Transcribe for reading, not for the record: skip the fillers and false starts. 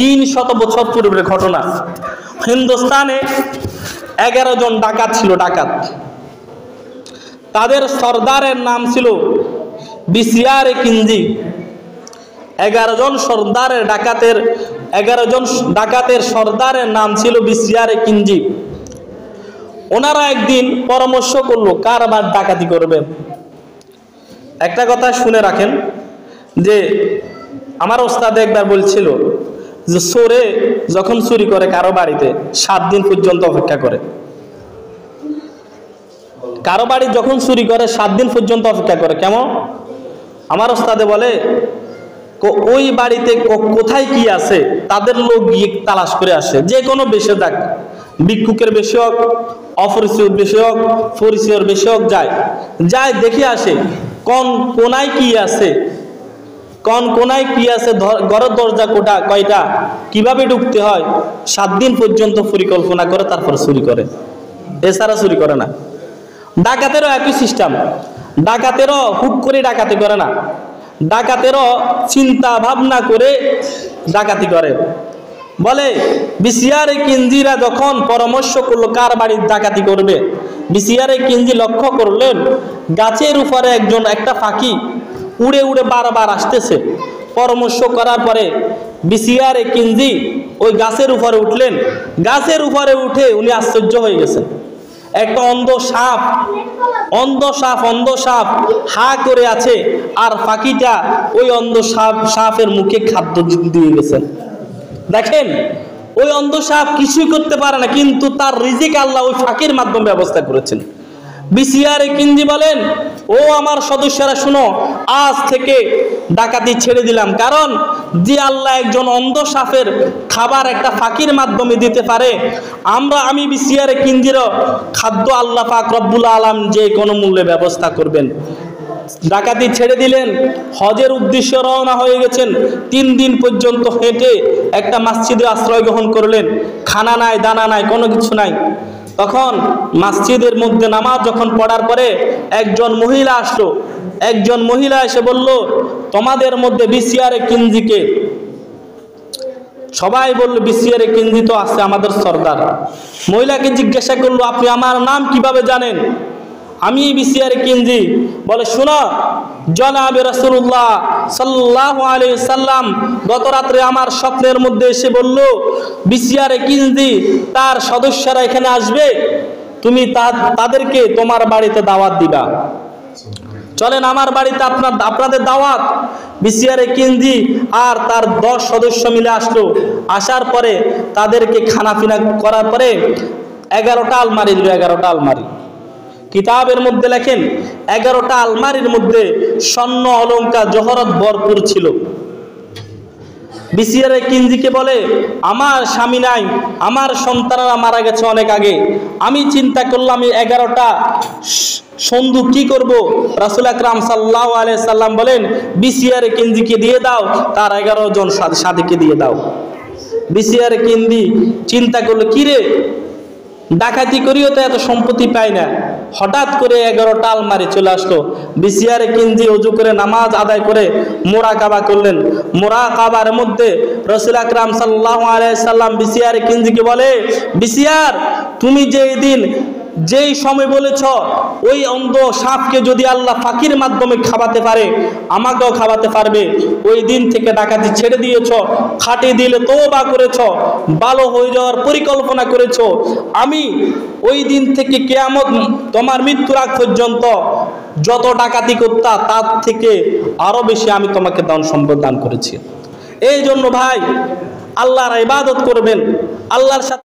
300 বছর পূর্বের ঘটনা। হিন্দুস্তানে 11 জন ডাকাত ছিল, ডাকাত। তাদের সর্দারের নাম ছিল বিসিয়ারে কিঞ্জি। 11 জন ডাকাতের সর্দারের নাম ছিল বিসিয়ারে কিঞ্জি। ওনারা একদিন পরামর্শ করলো কার আবার ডাকাতি করবে। একটা কথা শুনে রাখেন যে আমার ওস্তাদ একবার বলছিল যে চোরে যখন চুরি করে কারো বাড়িতে 7 দিন পর্যন্ত অপেক্ষা করে। কারো বাড়ি যখন চুরি করে 7 দিন পর্যন্ত অপেক্ষা করে। কেমন? আমার ওস্তাদে বলে ওই বাড়িতে কোথায় কি আছে তাদের লোক গিয়ে তালাশ করে আসে, যে কোনো বেশে যাক, ভিক্ষুকের বেশি হোক, অপরিচিত বেশি হোক, পরিচয়ের বেশি হোক, যায় দেখে আসে কোন কোনায় কি আছে, ঘরের দরজা কয়টা, কিভাবে ঢুকতে হয়, 7 দিন পর্যন্ত পরিকল্পনা করে তারপর চুরি করে। এছাড়া চুরি করে না। ডাকাতেরও একই সিস্টেম। ডাকাতেরও হুট করে ডাকাতি করে না, ডাকাতেরও চিন্তা ভাবনা করে ডাকাতি করে। বলে বিসিয়ারে কিঞ্জিরা যখন পরামর্শ করলো কার বাড়ির ডাকাতি করবে, বিসিয়ারে কিঞ্জি লক্ষ্য করলেন গাছের উপরে একটা পাখি উড়ে উড়ে বারবার আসতেছে। পরামর্শ করার পরে বিসিয়ারে কিঞ্জি ওই গাছের উপরে উঠলেন। গাছের উপরে উঠে উনি আশ্চর্য হয়ে গেছেন। একটা অন্ধ সাপ হা করে আছে, আর পাখিটা ওই অন্ধ সাপের মুখে খাদ্য দিয়ে গেছেন। দেখেন, ওই অন্ধ সাপ কিছুই করতে পারে না, কিন্তু তার রিজিক আল্লাহ ওই ফাঁকির মাধ্যমে ব্যবস্থা করেছেন। বিসিয়ারে কিঞ্জি বলেন, ও আমার সদস্যরা শুনো, আজ থেকে ডাকাতি ছেড়ে দিলাম, কারণ যে আল্লাহ একজন অন্ধ সাপের খাবার একটা ফাঁকির মাধ্যমে দিতে পারে, আমি বিসিয়ারে কিঞ্জির খাদ্য আল্লাহ পাক রব্বুল আলাম যে কোনো মূল্যে ব্যবস্থা করবেন। ডাকাতি ছেড়ে দিলেন, হজের উদ্দেশ্যে রওনা হয়ে গেছেন। 3 দিন পর্যন্ত হেঁটে একটা মসজিদে আশ্রয় গ্রহণ করলেন। খানা নাই, দানা নাই, কোনো কিছু নাই। তখন মসজিদের মধ্যে নামাজ যখন পড়ার পরে একজন মহিলা আসলো। একজন মহিলা এসে বলল, তোমাদের মধ্যে বিসিয়ারে কিঞ্জিকে? সবাই বলল বিসিয়ারে কিঞ্জি তো আছে, আমাদের সর্দার। মহিলাকে জিজ্ঞাসা করলো, আপনি আমার নাম কিভাবে জানেন? আমি বিসিয়ারে কিঞ্জি। বলে, শোনো, জনাবে রাসূলুল্লাহ সাল্লাল্লাহু আলাইহি সাল্লাম গত রাত্রে আমার স্বপ্নের মধ্যে এসে বলল বিসিয়ারে কিঞ্জি তার সদস্যরা এখানে আসবে, তুমি তাদেরকে তোমার বাড়িতে দাওয়াত দিবা। চলেন আমার বাড়িতে আপনাদের দাওয়াত। বিসিয়ারে কিঞ্জি আর তার 10 সদস্য মিলে আসলো। আসার পরে তাদেরকে খানাপিনা করার পরে 11টা আলমারি দিল। 11টা আলমারি। কিতাবের মধ্যে লেখেন 11টা আলমারির মধ্যে স্বর্ণ অলংকার জহরত ভরপুর ছিল। বিসিয়ারে কিঞ্জিকে বলে, আমার স্বামী নাই, আমার সন্তানরা মারা গেছে অনেক আগে। আমি চিন্তা করলাম এই 11টা সন্দুক কি করব। রাসূল আকরাম সাল্লাল্লাহু আলাইহি সাল্লাম বলেন, বিসিয়ারে কিঞ্জিকে দিয়ে দাও, তার 11 জন সাথীকে দিয়ে দাও। বিসিয়ারে কিঞ্জি চিন্তা করলো, কি রে, ডাকাতি করিও তো এত সম্পত্তি পাই না। হঠাৎ করে 11টা আলমারি চলে আসলো। বিসিয়ারে কিঞ্জি ওযু করে নামাজ আদায় করে মুরাকাবা করলেন। মুরাকাবার মধ্যে রাসূল আকরাম সাল্লাল্লাহু আলাইহি সাল্লাম বিসিয়ারে কিঞ্জিকে বলে, বিসিয়ার, তুমি যেই সময় বলেছ ওই অন্ধ সাপকে যদি আল্লাহ ফাঁকির মাধ্যমে খাওয়াতে পারে, আমাকেও খাওয়াতে পারবে। ওই দিন থেকে ডাকাতি ছেড়ে দিয়েছ, খাটে দিলে তওবা করেছ, ভালো হয়ে যাওয়ার পরিকল্পনা করেছ। আমি ওই দিন থেকে কিয়ামত তোমার মৃত্যুর আগ পর্যন্ত যত ডাকাতি করতা তার থেকে আরো বেশি আমি তোমাকে ধন সম্পদ দান করেছি। এই জন্য ভাই, আল্লাহর ইবাদত করবেন, আল্লাহর সাথে